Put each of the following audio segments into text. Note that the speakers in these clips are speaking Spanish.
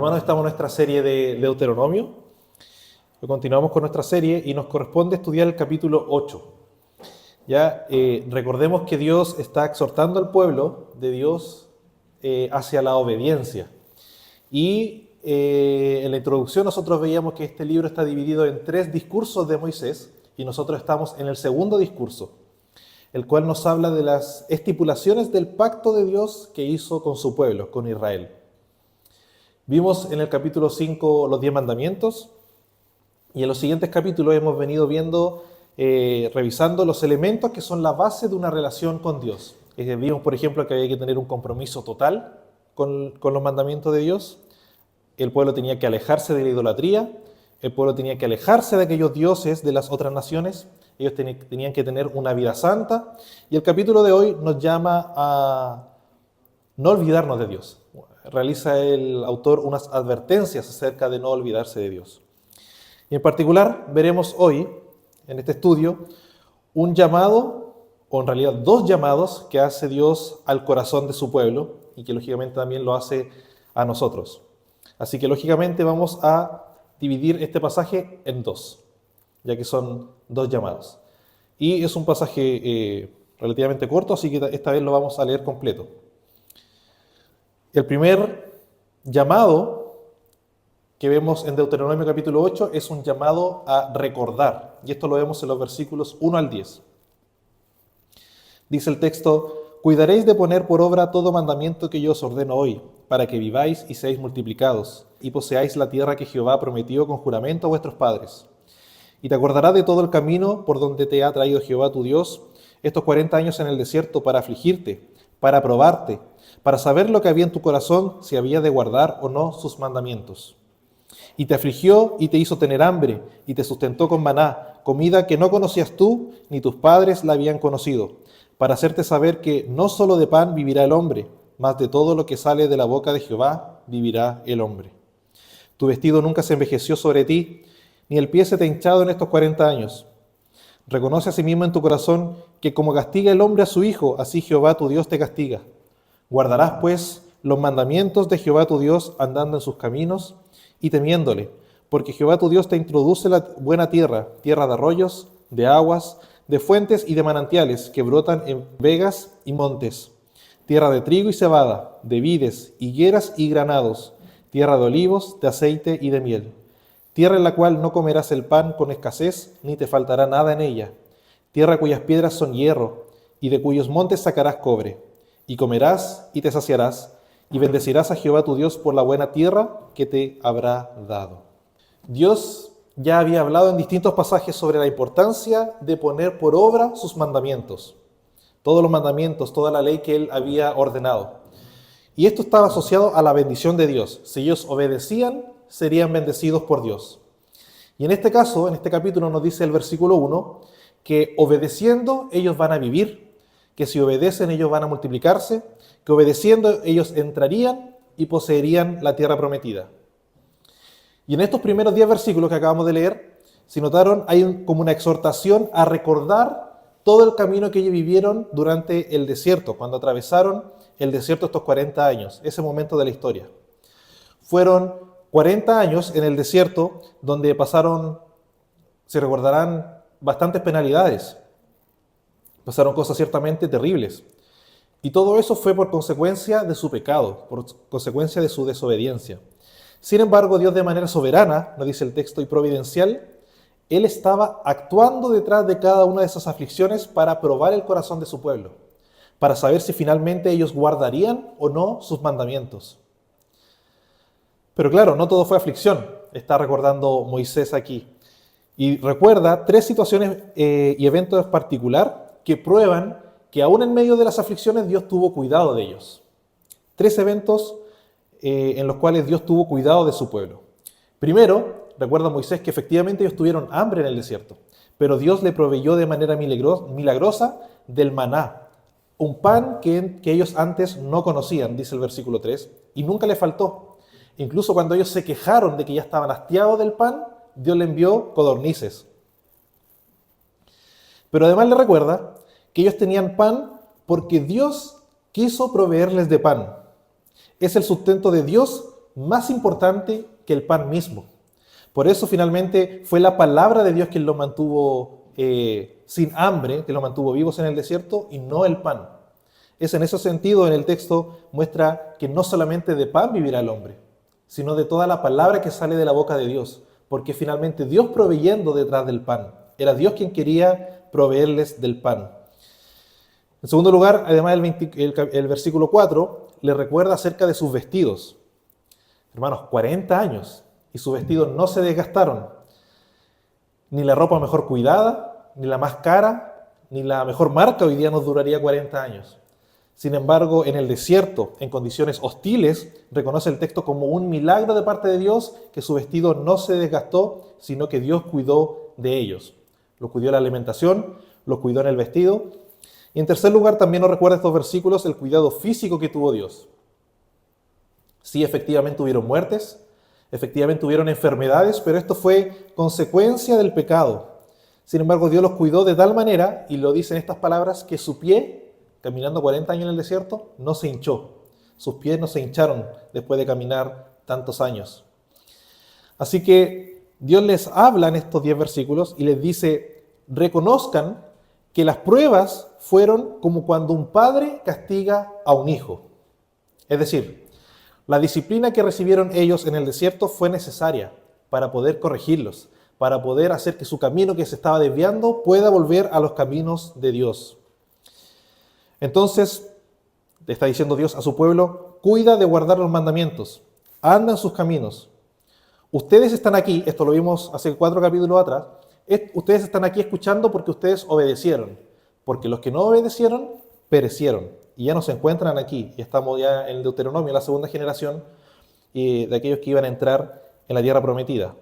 hermanos, estamos en nuestra serie de Deuteronomio. Continuamos con nuestra serie y nos corresponde estudiar el capítulo 8. Recordemos que Dios está exhortando al pueblo de Dios hacia la obediencia. Y en la introducción nosotros veíamos que este libro está dividido en 3 discursos de Moisés y nosotros estamos en el segundo discurso, el cual nos habla de las estipulaciones del pacto de Dios que hizo con su pueblo, con Israel. Vimos en el capítulo 5 los 10 mandamientos y en los siguientes capítulos hemos venido viendo, revisando los elementos que son la base de una relación con Dios. Vimos, por ejemplo, que había que tener un compromiso total con los mandamientos de Dios. El pueblo tenía que alejarse de la idolatría, el pueblo tenía que alejarse de aquellos dioses de las otras naciones, ellos tenían que tener una vida santa, y el capítulo de hoy nos llama a no olvidarnos de Dios. Realiza el autor unas advertencias acerca de no olvidarse de Dios. Y en particular veremos hoy, en este estudio, un llamado, o en realidad 2 llamados que hace Dios al corazón de su pueblo y que lógicamente también lo hace a nosotros. Así que lógicamente vamos a dividir este pasaje en 2, ya que son 2 llamados. Y es un pasaje relativamente corto, así que esta vez lo vamos a leer completo. El primer llamado que vemos en Deuteronomio capítulo 8 es un llamado a recordar, y esto lo vemos en los versículos 1 al 10. Dice el texto: «Cuidaréis de poner por obra todo mandamiento que yo os ordeno hoy, para que viváis y seáis multiplicados, y poseáis la tierra que Jehová prometió con juramento a vuestros padres. Y te acordarás de todo el camino por donde te ha traído Jehová tu Dios estos 40 años en el desierto para afligirte, para probarte, para saber lo que había en tu corazón, si había de guardar o no sus mandamientos. Y te afligió y te hizo tener hambre, y te sustentó con maná, comida que no conocías tú, ni tus padres la habían conocido, para hacerte saber que no solo de pan vivirá el hombre, mas de todo lo que sale de la boca de Jehová vivirá el hombre. Tu vestido nunca se envejeció sobre ti, ni el pie se te ha hinchado en estos 40 años. Reconoce asimismo en tu corazón que como castiga el hombre a su hijo, así Jehová tu Dios te castiga. Guardarás pues los mandamientos de Jehová tu Dios andando en sus caminos y temiéndole, porque Jehová tu Dios te introduce la buena tierra, tierra de arroyos, de aguas, de fuentes y de manantiales que brotan en vegas y montes, tierra de trigo y cebada, de vides, higueras y granados, tierra de olivos, de aceite y de miel. Tierra en la cual no comerás el pan con escasez, ni te faltará nada en ella. Tierra cuyas piedras son hierro, y de cuyos montes sacarás cobre. Y comerás y te saciarás, y bendecirás a Jehová tu Dios por la buena tierra que te habrá dado». Dios ya había hablado en distintos pasajes sobre la importancia de poner por obra sus mandamientos. Todos los mandamientos, toda la ley que Él había ordenado. Y esto estaba asociado a la bendición de Dios. Si ellos obedecían, serían bendecidos por Dios. Y en este caso, en este capítulo nos dice el versículo 1, que obedeciendo ellos van a vivir, que si obedecen ellos van a multiplicarse, que obedeciendo ellos entrarían y poseerían la tierra prometida. Y en estos primeros 10 versículos que acabamos de leer, si notaron, hay como una exhortación a recordar todo el camino que ellos vivieron durante el desierto, cuando atravesaron el desierto estos 40 años, ese momento de la historia. Fueron 40 años en el desierto donde pasaron, se recordarán, bastantes penalidades. Pasaron cosas ciertamente terribles. Y todo eso fue por consecuencia de su pecado, por consecuencia de su desobediencia. Sin embargo, Dios de manera soberana, nos dice el texto, y providencial, Él estaba actuando detrás de cada una de esas aflicciones para probar el corazón de su pueblo, para saber si finalmente ellos guardarían o no sus mandamientos. Pero claro, no todo fue aflicción, está recordando Moisés aquí. Y recuerda 3 situaciones y eventos en particular que prueban que aún en medio de las aflicciones Dios tuvo cuidado de ellos. 3 eventos en los cuales Dios tuvo cuidado de su pueblo. Primero, recuerda Moisés que efectivamente ellos tuvieron hambre en el desierto, pero Dios le proveyó de manera milagrosa del maná, un pan que ellos antes no conocían, dice el versículo 3, y nunca le faltó. Incluso cuando ellos se quejaron de que ya estaban hastiados del pan, Dios le envió codornices. Pero además le recuerda que ellos tenían pan porque Dios quiso proveerles de pan. Es el sustento de Dios más importante que el pan mismo. Por eso finalmente fue la palabra de Dios quien lo mantuvo sin hambre, que lo mantuvo vivos en el desierto, y no el pan. Es en ese sentido, en el texto muestra que no solamente de pan vivirá el hombre, sino de toda la palabra que sale de la boca de Dios, porque finalmente Dios proveyendo detrás del pan. Era Dios quien quería proveerles del pan. En segundo lugar, además el versículo 4 le recuerda acerca de sus vestidos. Hermanos, 40 años y sus vestidos no se desgastaron. Ni la ropa mejor cuidada, ni la más cara, ni la mejor marca hoy día nos duraría 40 años. Sin embargo, en el desierto, en condiciones hostiles, reconoce el texto como un milagro de parte de Dios que su vestido no se desgastó, sino que Dios cuidó de ellos. Los cuidó en la alimentación, los cuidó en el vestido. Y en tercer lugar, también nos recuerda estos versículos el cuidado físico que tuvo Dios. Sí, efectivamente hubieron muertes, efectivamente hubieron enfermedades, pero esto fue consecuencia del pecado. Sin embargo, Dios los cuidó de tal manera, y lo dice en estas palabras, que su pie, caminando 40 años en el desierto, no se hinchó. Sus pies no se hincharon después de caminar tantos años. Así que Dios les habla en estos 10 versículos y les dice, reconozcan que las pruebas fueron como cuando un padre castiga a un hijo. Es decir, la disciplina que recibieron ellos en el desierto fue necesaria para poder corregirlos, para poder hacer que su camino que se estaba desviando pueda volver a los caminos de Dios. Entonces, le está diciendo Dios a su pueblo, cuida de guardar los mandamientos, anda en sus caminos. Ustedes están aquí, esto lo vimos hace 4 capítulos atrás, ustedes están aquí escuchando porque ustedes obedecieron, porque los que no obedecieron, perecieron, y ya no se encuentran aquí, y estamos ya en el Deuteronomio, la segunda generación de aquellos que iban a entrar en la tierra prometida.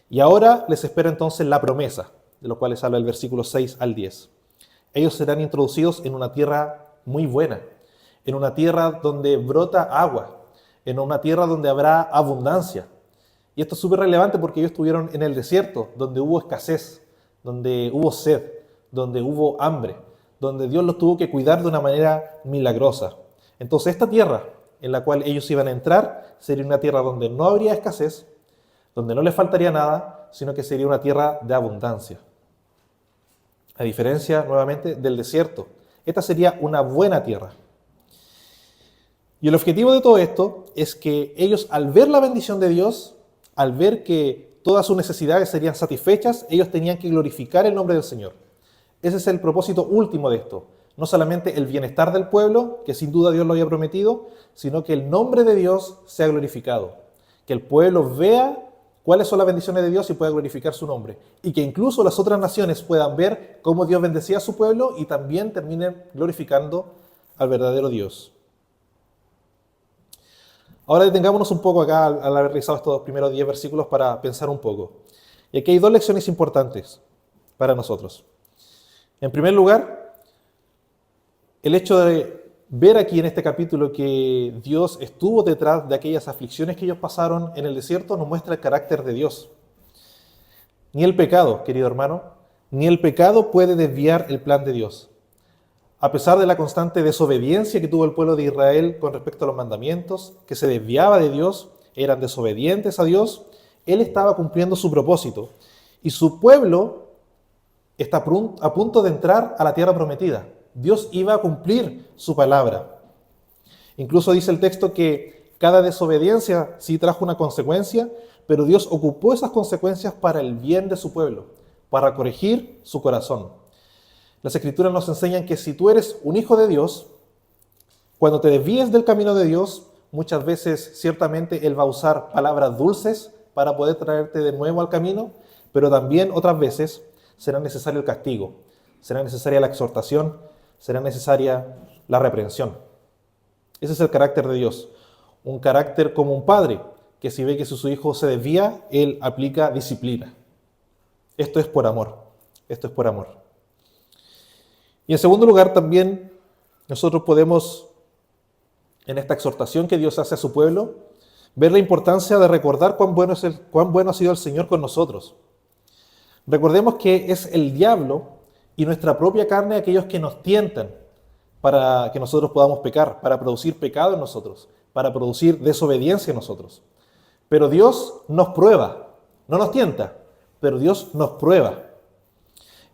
Y ahora les espera entonces la promesa, de lo cual les habla el versículo 6 al 10. Ellos serán introducidos en una tierra muy buena, en una tierra donde brota agua, en una tierra donde habrá abundancia. Y esto es súper relevante porque ellos estuvieron en el desierto, donde hubo escasez, donde hubo sed, donde hubo hambre, donde Dios los tuvo que cuidar de una manera milagrosa. Entonces esta tierra en la cual ellos iban a entrar sería una tierra donde no habría escasez, donde no les faltaría nada, sino que sería una tierra de abundancia. A diferencia, nuevamente, del desierto. Esta sería una buena tierra. Y el objetivo de todo esto es que ellos, al ver la bendición de Dios, al ver que todas sus necesidades serían satisfechas, ellos tenían que glorificar el nombre del Señor. Ese es el propósito último de esto. No solamente el bienestar del pueblo, que sin duda Dios lo había prometido, sino que el nombre de Dios sea glorificado. Que el pueblo vea cuáles son las bendiciones de Dios y pueda glorificar su nombre. Y que incluso las otras naciones puedan ver cómo Dios bendecía a su pueblo y también terminen glorificando al verdadero Dios. Ahora detengámonos un poco acá al haber realizado estos primeros 10 versículos para pensar un poco. Y aquí hay 2 lecciones importantes para nosotros. En primer lugar, el hecho de ver aquí en este capítulo que Dios estuvo detrás de aquellas aflicciones que ellos pasaron en el desierto nos muestra el carácter de Dios. Ni el pecado, querido hermano, ni el pecado puede desviar el plan de Dios. A pesar de la constante desobediencia que tuvo el pueblo de Israel con respecto a los mandamientos, que se desviaba de Dios, eran desobedientes a Dios, Él estaba cumpliendo su propósito. Y su pueblo está a punto de entrar a la tierra prometida. Dios iba a cumplir su palabra. Incluso dice el texto que cada desobediencia sí trajo una consecuencia, pero Dios ocupó esas consecuencias para el bien de su pueblo, para corregir su corazón. Las Escrituras nos enseñan que si tú eres un hijo de Dios, cuando te desvíes del camino de Dios, muchas veces ciertamente Él va a usar palabras dulces para poder traerte de nuevo al camino, pero también otras veces será necesario el castigo, será necesaria la exhortación, será necesaria la reprensión. Ese es el carácter de Dios, un carácter como un padre, que si ve que su hijo se desvía, Él aplica disciplina. Esto es por amor, esto es por amor. Y en segundo lugar también nosotros podemos, en esta exhortación que Dios hace a su pueblo, ver la importancia de recordar cuán bueno ha sido el Señor con nosotros. Recordemos que es el diablo y nuestra propia carne aquellos que nos tientan para que nosotros podamos pecar, para producir pecado en nosotros, para producir desobediencia en nosotros. Pero Dios nos prueba, no nos tienta, pero Dios nos prueba.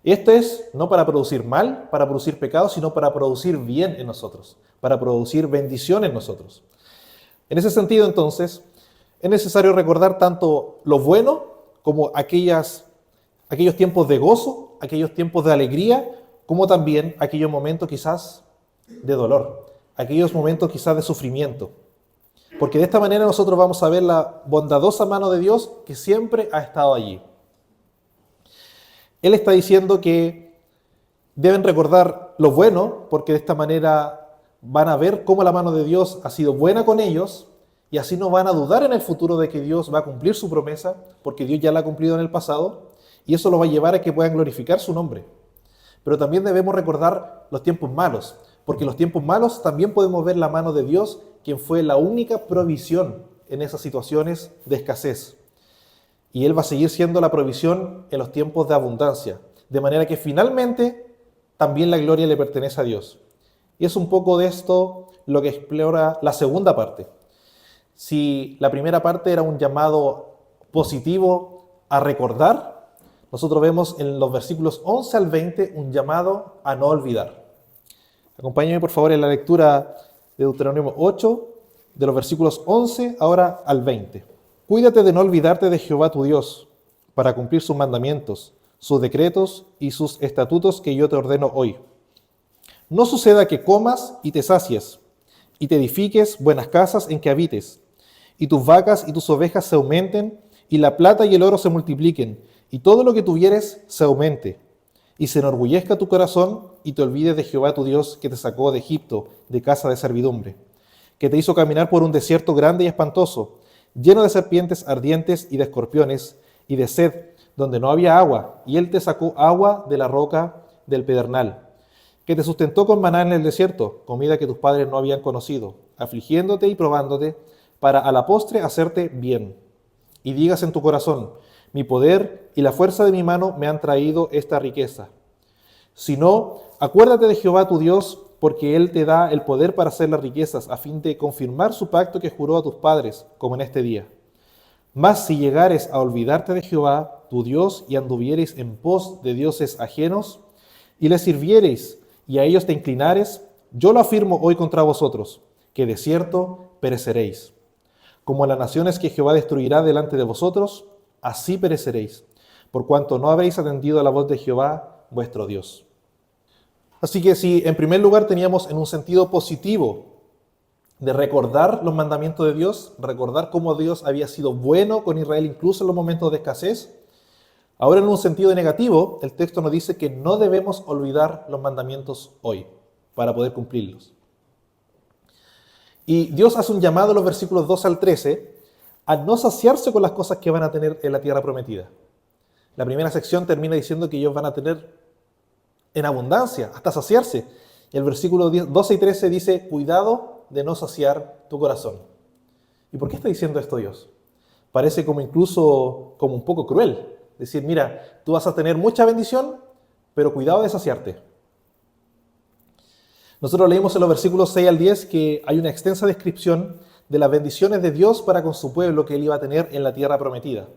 Esto es no para producir mal, para producir pecado, sino para producir bien en nosotros, para producir bendición en nosotros. En ese sentido, entonces, es necesario recordar tanto lo bueno como aquellos tiempos de gozo, aquellos tiempos de alegría, como también aquellos momentos quizás de dolor, aquellos momentos quizás de sufrimiento. Porque de esta manera nosotros vamos a ver la bondadosa mano de Dios que siempre ha estado allí. Él está diciendo que deben recordar lo bueno, porque de esta manera van a ver cómo la mano de Dios ha sido buena con ellos, y así no van a dudar en el futuro de que Dios va a cumplir su promesa, porque Dios ya la ha cumplido en el pasado, y eso lo va a llevar a que puedan glorificar su nombre. Pero también debemos recordar los tiempos malos, porque en los tiempos malos también podemos ver la mano de Dios, quien fue la única provisión en esas situaciones de escasez. Y Él va a seguir siendo la provisión en los tiempos de abundancia, de manera que finalmente también la gloria le pertenece a Dios. Y es un poco de esto lo que explora la segunda parte. Si la primera parte era un llamado positivo a recordar, nosotros vemos en los versículos 11 al 20 un llamado a no olvidar. Acompáñenme por favor en la lectura de Deuteronomio 8, de los versículos 11 ahora al 20. Cuídate de no olvidarte de Jehová tu Dios, para cumplir sus mandamientos, sus decretos y sus estatutos que yo te ordeno hoy. No suceda que comas y te sacies, y te edifiques buenas casas en que habites, y tus vacas y tus ovejas se aumenten, y la plata y el oro se multipliquen, y todo lo que tuvieres se aumente, y se enorgullezca tu corazón, y te olvides de Jehová tu Dios, que te sacó de Egipto, de casa de servidumbre, que te hizo caminar por un desierto grande y espantoso, lleno de serpientes ardientes y de escorpiones, y de sed, donde no había agua, y él te sacó agua de la roca del pedernal, que te sustentó con maná en el desierto, comida que tus padres no habían conocido, afligiéndote y probándote, para a la postre hacerte bien. Y digas en tu corazón, mi poder y la fuerza de mi mano me han traído esta riqueza. Si no, acuérdate de Jehová tu Dios, porque Él te da el poder para hacer las riquezas, a fin de confirmar su pacto que juró a tus padres, como en este día. Mas si llegares a olvidarte de Jehová tu Dios, y anduviereis en pos de dioses ajenos, y les sirviereis, y a ellos te inclinares, yo lo afirmo hoy contra vosotros, que de cierto pereceréis. Como las naciones que Jehová destruirá delante de vosotros, así pereceréis, por cuanto no habéis atendido a la voz de Jehová, vuestro Dios. Así que si en primer lugar teníamos en un sentido positivo de recordar los mandamientos de Dios, recordar cómo Dios había sido bueno con Israel incluso en los momentos de escasez, ahora en un sentido negativo, el texto nos dice que no debemos olvidar los mandamientos hoy para poder cumplirlos. Y Dios hace un llamado en los versículos 2 al 13 a no saciarse con las cosas que van a tener en la tierra prometida. La primera sección termina diciendo que ellos van a tener en abundancia, hasta saciarse. Y el versículo 12 y 13 dice, cuidado de no saciar tu corazón. ¿Y por qué está diciendo esto Dios? Parece como incluso como un poco cruel. Decir, mira, tú vas a tener mucha bendición, pero cuidado de saciarte. Nosotros leímos en los versículos 6 al 10 que hay una extensa descripción de las bendiciones de Dios para con su pueblo que Él iba a tener en la tierra prometida.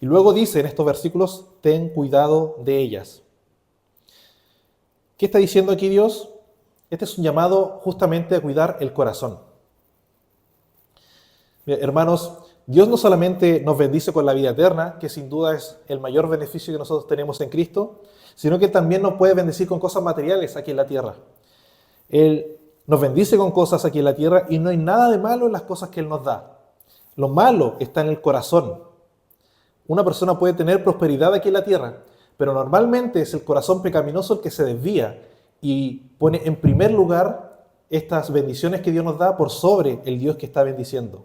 Y luego dice en estos versículos, ten cuidado de ellas. ¿Qué está diciendo aquí Dios? Este es un llamado justamente a cuidar el corazón. Bien, hermanos, Dios no solamente nos bendice con la vida eterna, que sin duda es el mayor beneficio que nosotros tenemos en Cristo, sino que también nos puede bendecir con cosas materiales aquí en la tierra. Él nos bendice con cosas aquí en la tierra y no hay nada de malo en las cosas que Él nos da. Lo malo está en el corazón. Una persona puede tener prosperidad aquí en la tierra, pero normalmente es el corazón pecaminoso el que se desvía y pone en primer lugar estas bendiciones que Dios nos da por sobre el Dios que está bendiciendo.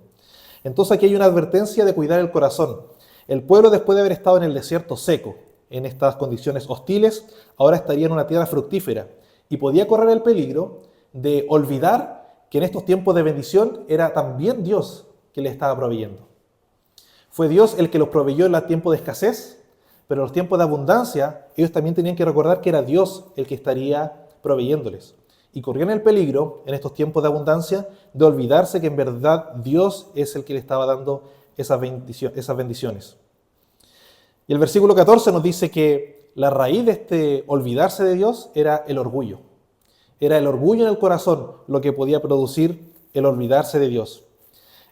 Entonces aquí hay una advertencia de cuidar el corazón. El pueblo, después de haber estado en el desierto seco, en estas condiciones hostiles, ahora estaría en una tierra fructífera y podía correr el peligro de olvidar que en estos tiempos de bendición era también Dios que le estaba proveyendo. Fue Dios el que los proveyó en los tiempos de escasez, pero en los tiempos de abundancia ellos también tenían que recordar que era Dios el que estaría proveyéndoles. Y corrían el peligro en estos tiempos de abundancia de olvidarse que en verdad Dios es el que le estaba dando esas bendiciones. Y el versículo 14 nos dice que la raíz de este olvidarse de Dios era el orgullo. Era el orgullo en el corazón lo que podía producir el olvidarse de Dios.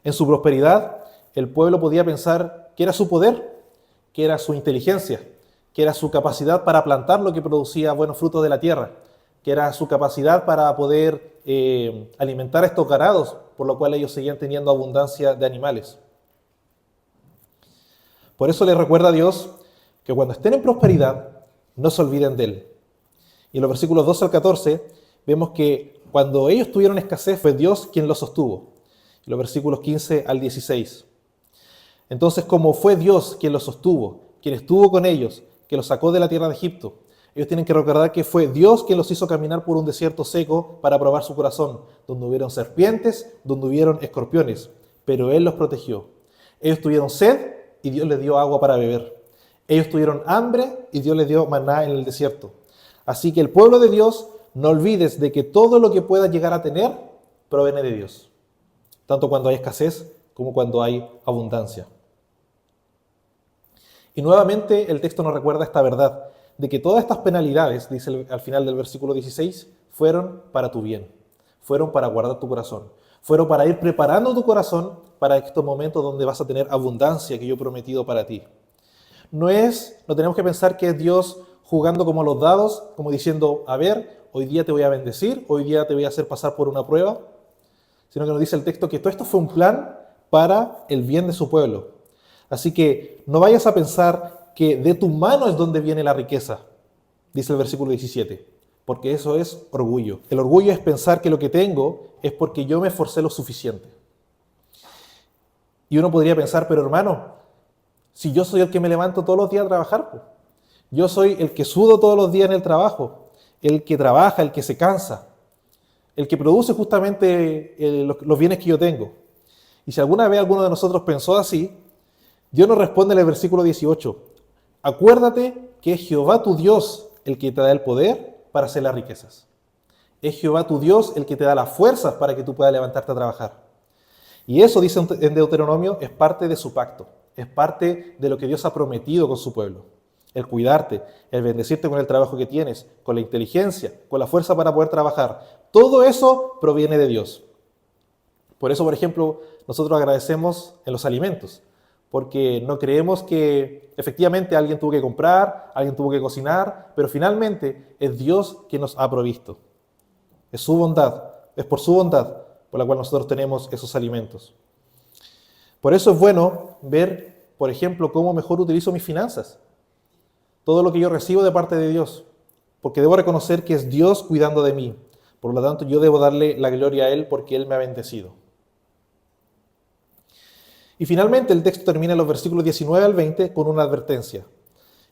En su prosperidad, el pueblo podía pensar que era su poder, que era su inteligencia, que era su capacidad para plantar lo que producía buenos frutos de la tierra, que era su capacidad para poder alimentar a estos ganados, por lo cual ellos seguían teniendo abundancia de animales. Por eso les recuerda a Dios que cuando estén en prosperidad, no se olviden de Él. Y en los versículos 12 al 14 vemos que cuando ellos tuvieron escasez fue Dios quien los sostuvo. En los versículos 15 al 16. Entonces, como fue Dios quien los sostuvo, quien estuvo con ellos, que los sacó de la tierra de Egipto, ellos tienen que recordar que fue Dios quien los hizo caminar por un desierto seco para probar su corazón, donde hubieron serpientes, donde hubieron escorpiones, pero Él los protegió. Ellos tuvieron sed y Dios les dio agua para beber. Ellos tuvieron hambre y Dios les dio maná en el desierto. Así que el pueblo de Dios, no olvides de que todo lo que puedas llegar a tener proviene de Dios, tanto cuando hay escasez como cuando hay abundancia. Y nuevamente el texto nos recuerda esta verdad, de que todas estas penalidades, dice al final del versículo 16, fueron para tu bien, fueron para guardar tu corazón, fueron para ir preparando tu corazón para estos momentos donde vas a tener abundancia que yo he prometido para ti. No tenemos que pensar que es Dios jugando como los dados, como diciendo, a ver, hoy día te voy a bendecir, hoy día te voy a hacer pasar por una prueba, sino que nos dice el texto que todo esto fue un plan para el bien de su pueblo. Así que no vayas a pensar que de tu mano es donde viene la riqueza, dice el versículo 17, porque eso es orgullo. El orgullo es pensar que lo que tengo es porque yo me esforcé lo suficiente. Y uno podría pensar, pero hermano, si yo soy el que me levanto todos los días a trabajar, pues. Yo soy el que sudo todos los días en el trabajo, el que trabaja, el que se cansa, el que produce justamente los bienes que yo tengo. Y si alguna vez alguno de nosotros pensó así, Dios nos responde en el versículo 18, acuérdate que es Jehová tu Dios el que te da el poder para hacer las riquezas. Es Jehová tu Dios el que te da las fuerzas para que tú puedas levantarte a trabajar. Y eso, dice en Deuteronomio, es parte de su pacto, es parte de lo que Dios ha prometido con su pueblo. El cuidarte, el bendecirte con el trabajo que tienes, con la inteligencia, con la fuerza para poder trabajar. Todo eso proviene de Dios. Por eso, por ejemplo, nosotros agradecemos en los alimentos, porque no creemos que efectivamente alguien tuvo que comprar, alguien tuvo que cocinar, pero finalmente es Dios quien nos ha provisto. Es su bondad, es por su bondad por la cual nosotros tenemos esos alimentos. Por eso es bueno ver, por ejemplo, cómo mejor utilizo mis finanzas. Todo lo que yo recibo de parte de Dios, porque debo reconocer que es Dios cuidando de mí. Por lo tanto, yo debo darle la gloria a Él porque Él me ha bendecido. Y finalmente el texto termina en los versículos 19 al 20 con una advertencia.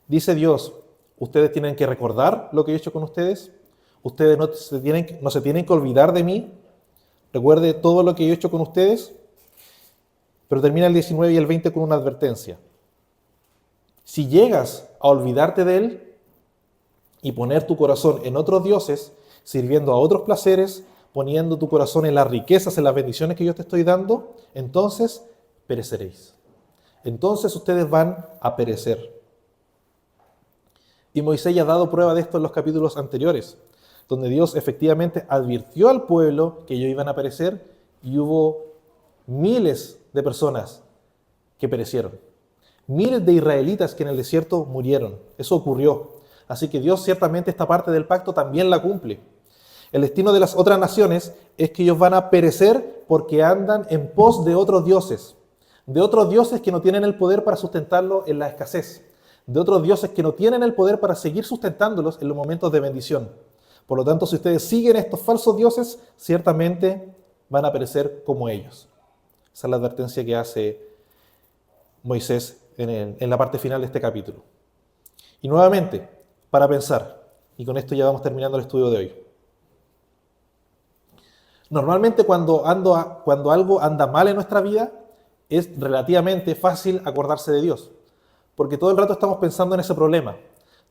Dice Dios, ustedes tienen que recordar lo que he hecho con ustedes, ustedes no se tienen que olvidar de mí, recuerde todo lo que he hecho con ustedes, pero termina el 19 y el 20 con una advertencia. Si llegas a olvidarte de Él y poner tu corazón en otros dioses, sirviendo a otros placeres, poniendo tu corazón en las riquezas, en las bendiciones que yo te estoy dando, entonces pereceréis. Entonces ustedes van a perecer. Y Moisés ya ha dado prueba de esto en los capítulos anteriores, donde Dios efectivamente advirtió al pueblo que ellos iban a perecer y hubo miles de personas que perecieron. Miles de israelitas que en el desierto murieron. Eso ocurrió. Así que Dios ciertamente esta parte del pacto también la cumple. El destino de las otras naciones es que ellos van a perecer porque andan en pos de otros dioses que no tienen el poder para sustentarlo en la escasez, de otros dioses que no tienen el poder para seguir sustentándolos en los momentos de bendición. Por lo tanto, si ustedes siguen estos falsos dioses, ciertamente van a perecer como ellos. Esa es la advertencia que hace Moisés en la parte final de este capítulo. Y nuevamente, para pensar, y con esto ya vamos terminando el estudio de hoy. Normalmente cuando algo anda mal en nuestra vida, es relativamente fácil acordarse de Dios, porque todo el rato estamos pensando en ese problema,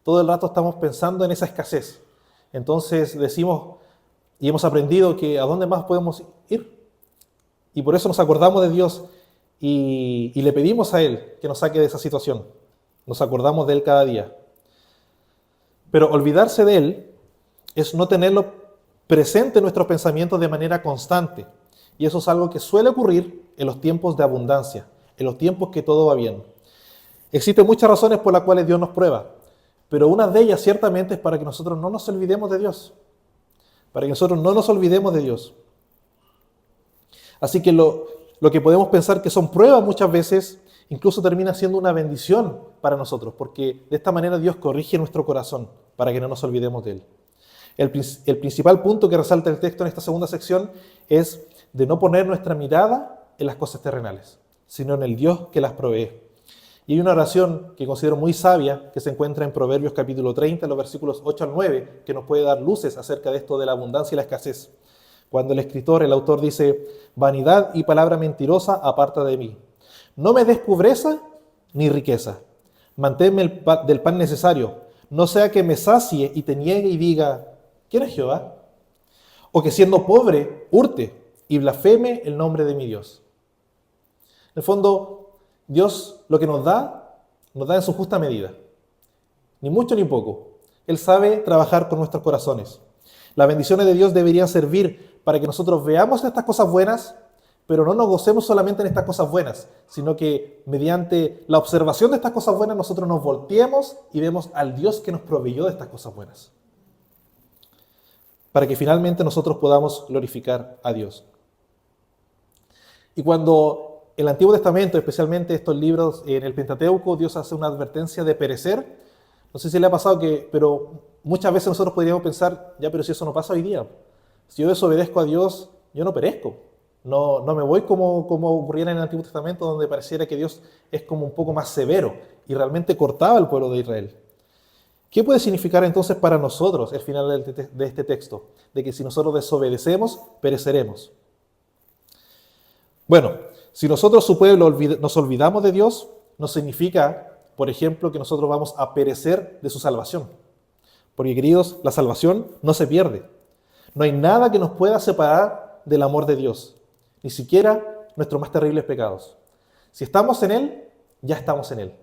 todo el rato estamos pensando en esa escasez. Entonces decimos, y hemos aprendido que a dónde más podemos ir, y por eso nos acordamos de Dios, y le pedimos a Él que nos saque de esa situación. Nos acordamos de Él cada día. Pero olvidarse de Él es no tenerlo presente en nuestros pensamientos de manera constante. Y eso es algo que suele ocurrir en los tiempos de abundancia, en los tiempos que todo va bien. Existen muchas razones por las cuales Dios nos prueba, pero una de ellas ciertamente es para que nosotros no nos olvidemos de Dios. Para que nosotros no nos olvidemos de Dios. Así que lo que podemos pensar que son pruebas muchas veces, incluso termina siendo una bendición para nosotros, porque de esta manera Dios corrige nuestro corazón para que no nos olvidemos de Él. El principal punto que resalta el texto en esta segunda sección es de no poner nuestra mirada en las cosas terrenales, sino en el Dios que las provee. Y hay una oración que considero muy sabia, que se encuentra en Proverbios capítulo 30, los versículos 8 al 9, que nos puede dar luces acerca de esto de la abundancia y la escasez. Cuando el autor dice, vanidad y palabra mentirosa aparta de mí. No me des pobreza ni riqueza. Manténme del pan necesario. No sea que me sacie y te niegue y diga, ¿quién es Jehová? O que siendo pobre, hurte y blasfeme el nombre de mi Dios. En el fondo, Dios lo que nos da en su justa medida. Ni mucho ni poco. Él sabe trabajar con nuestros corazones. Las bendiciones de Dios deberían servir para que nosotros veamos estas cosas buenas, pero no nos gocemos solamente en estas cosas buenas, sino que mediante la observación de estas cosas buenas nosotros nos volteemos y vemos al Dios que nos proveyó de estas cosas buenas. Para que finalmente nosotros podamos glorificar a Dios. Y cuando en el Antiguo Testamento, especialmente estos libros en el Pentateuco, Dios hace una advertencia de perecer. No sé si le ha pasado pero muchas veces nosotros podríamos pensar, ya, pero si eso no pasa hoy día. Si yo desobedezco a Dios, yo no perezco. No me voy como ocurría en el Antiguo Testamento, donde pareciera que Dios es como un poco más severo y realmente cortaba al pueblo de Israel. ¿Qué puede significar entonces para nosotros el final de este texto? De que si nosotros desobedecemos, pereceremos. Bueno, si nosotros, su pueblo, nos olvidamos de Dios, no significa, por ejemplo, que nosotros vamos a perecer de su salvación. Porque, queridos, la salvación no se pierde. No hay nada que nos pueda separar del amor de Dios, ni siquiera nuestros más terribles pecados. Si estamos en Él, ya estamos en Él.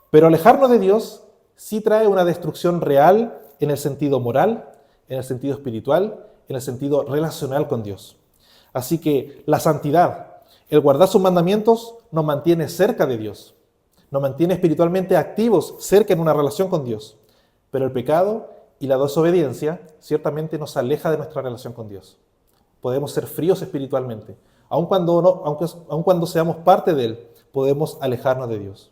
Pero alejarnos de Dios sí trae una destrucción real en el sentido moral, en el sentido espiritual, en el sentido relacional con Dios. Así que la santidad, el guardar sus mandamientos, nos mantiene cerca de Dios. Nos mantiene espiritualmente activos, cerca en una relación con Dios. Pero el pecado y la desobediencia ciertamente nos aleja de nuestra relación con Dios. Podemos ser fríos espiritualmente. Aun cuando seamos parte de Él, podemos alejarnos de Dios.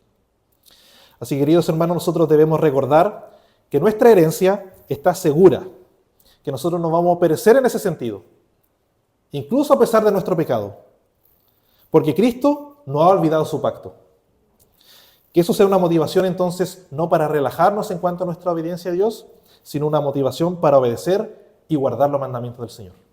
Así que, queridos hermanos, nosotros debemos recordar que nuestra herencia está segura, que nosotros no vamos a perecer en ese sentido, incluso a pesar de nuestro pecado, porque Cristo no ha olvidado su pacto. Que eso sea una motivación entonces no para relajarnos en cuanto a nuestra obediencia a Dios, sino una motivación para obedecer y guardar los mandamientos del Señor.